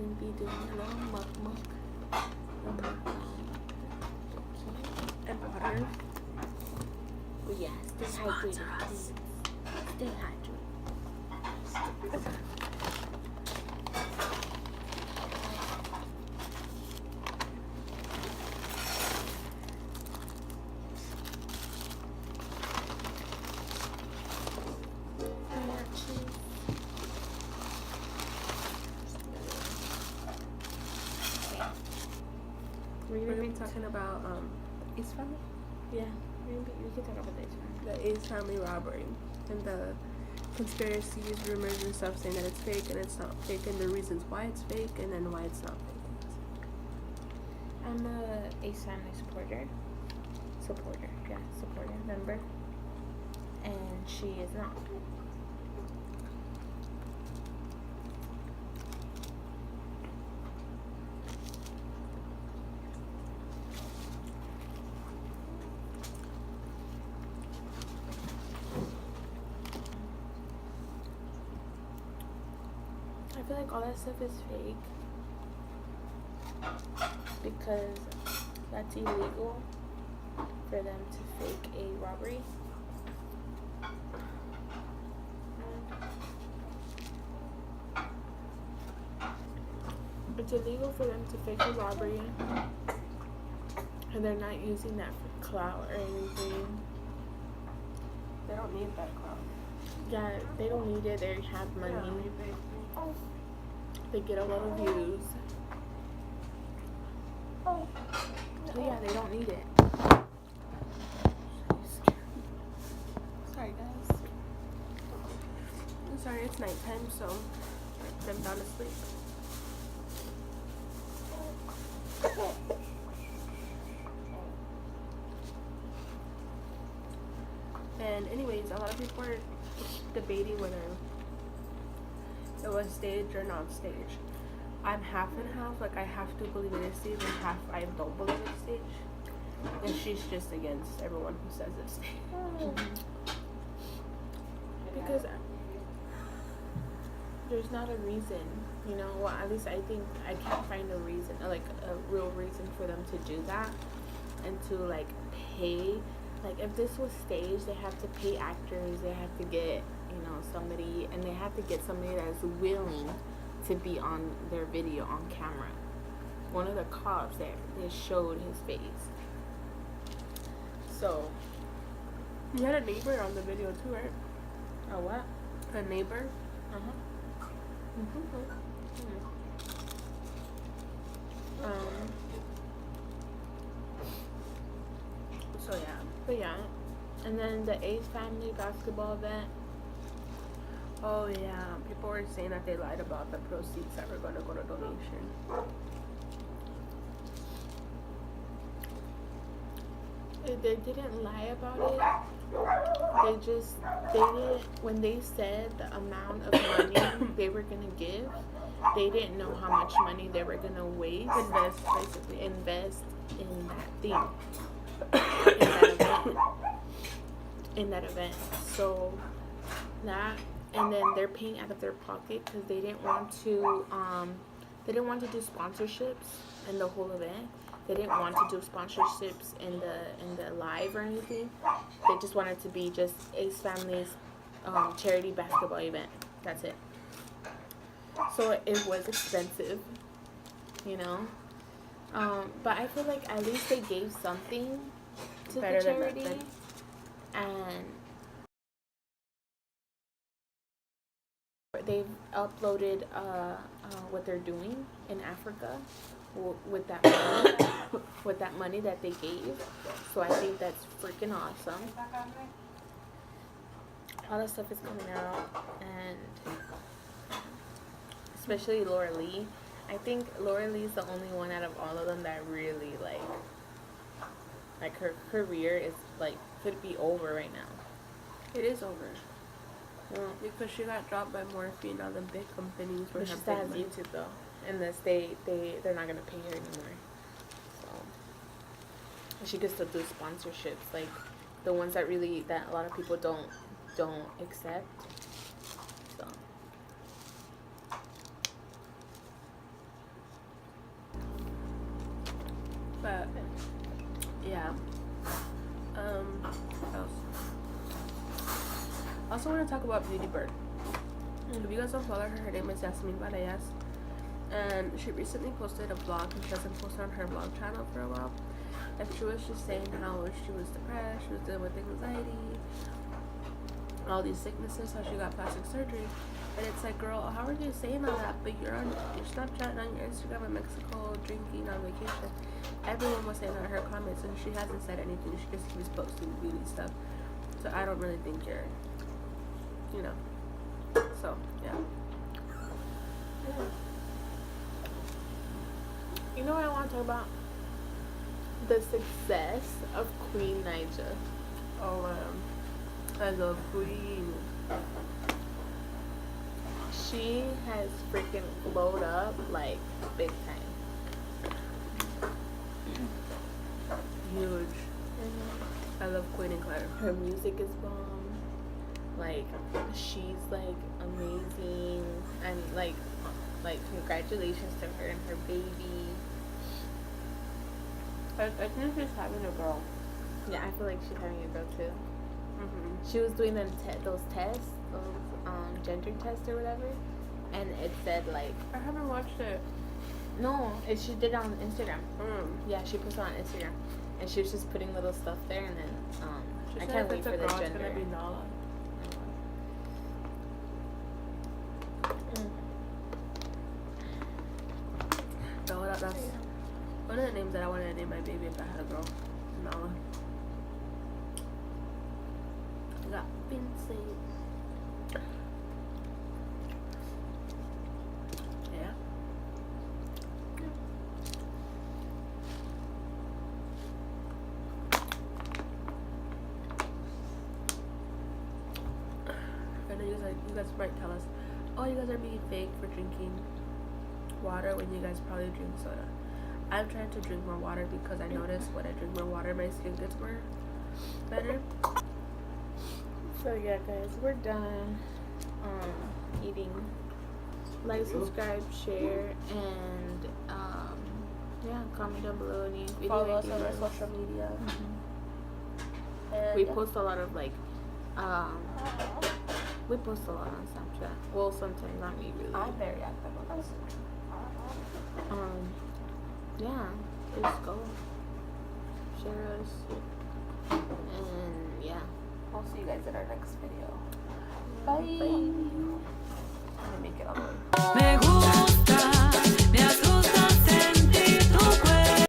gonna be doing a little mukbang and water. But yeah, stay hydrated, please. Stay hydrated. We're gonna be talking about Ace family. Yeah, we can talk about the Ace family. The Ace family robbery and the conspiracies, rumors, and stuff saying that it's fake and it's not fake, and the reasons why it's fake and then why it's not fake. I'm a Ace family supporter, member, and she is not. I feel like all that stuff is fake because that's illegal for them to fake a robbery. It's illegal for them to fake a robbery, and they're not using that for clout or anything. They don't need that clout. Yeah, they don't need it. They have money. They get a lot of views. So yeah, they don't need it. Sorry guys. I'm sorry, it's nighttime, so I'm down to sleep. And anyways, a lot of people are debating whether it was staged or not staged. I'm half and half. Like, I have to believe it is staged and half I don't believe it's staged. And she's just against everyone who says it's staged. Because there's not a reason, you know. Well, at least I think I can't find a reason, like a real reason for them to do that and to like pay. Like, if this was staged, they have to pay actors, they have to get, you know, somebody, and they have to get somebody that is willing to be on their video on camera. One of the cops that they showed his face. So, you had a neighbor on the video too, right? A what? A neighbor? Uh-huh. So yeah. But yeah. And then the Ace family basketball event. Oh yeah. People were saying that they lied about the proceeds that were gonna go to donation. They didn't lie about it. They didn't, when they said the amount of money they were gonna give, they didn't know how much money they were gonna waste. Invest in that thing. In that event. So that, and then they're paying out of their pocket because they didn't want to do sponsorships in the whole event. They didn't want to do sponsorships in the live or anything. They just wanted to be just Ace Family's charity basketball event. That's it. So it was expensive, you know. But I feel like at least they gave something to the charity, and they've uploaded what they're doing in Africa with that money that they gave. So I think that's freaking awesome. All that stuff is coming out, and especially Laura Lee. I think Laura Lee is the only one out of all of them that really like her career is like could be over right now. It is over. Well, because she got dropped by morphine. All the big companies were. But she still has YouTube though, and they're not gonna pay her anymore. So she could still do sponsorships, like the ones that a lot of people don't accept. So also want to talk about Beauty Bird. If you guys don't follow her, her name is Yasmin Balayas. And she recently posted a vlog, and she hasn't posted on her vlog channel for a while. And she was just saying how she was depressed, she was dealing with anxiety, all these sicknesses, how she got plastic surgery. And it's like, girl, how are you saying all that? But you're on your Snapchat and on your Instagram in Mexico, drinking on vacation. Everyone was saying that in her comments, and she hasn't said anything. She just keeps posting beauty stuff. So I don't really think you're, you know. So yeah. You know what I want to talk about? The success of Queen Naija. Oh, I love Queen. She has freaking glowed up like big time. Huge. I love Queen and Claire. Her music is bomb. Like, she's like amazing, and like congratulations to her and her baby. I think she's having a girl. Yeah, I feel like she's having a girl too. Mm-hmm. She was doing those tests, those gender tests or whatever, and it said like, I haven't watched it. no, she did it on Instagram. Mm. Yeah, she posted on Instagram, and she was just putting little stuff there, and then She I said can't if wait it's a for the girl, gender. it's gonna be Nala. So that's one of the names that I wanted to name my baby if I had a girl. Nala. I got Vincent. Yeah. I know you guys might tell us, oh, you guys are being fake for drinking water when you guys probably drink soda. I'm trying to drink more water because I notice when I drink more water, my skin gets more better. So yeah, guys, we're done eating. Like, subscribe, share, and yeah, comment down below any video Follow us on our ideas. social media. We post a lot of like we post a lot on Snapchat. Well, sometimes, not me really. I'm very active on this. Yeah, just go share us, and yeah, I'll see you guys in our next video. Bye. I'm gonna make it on.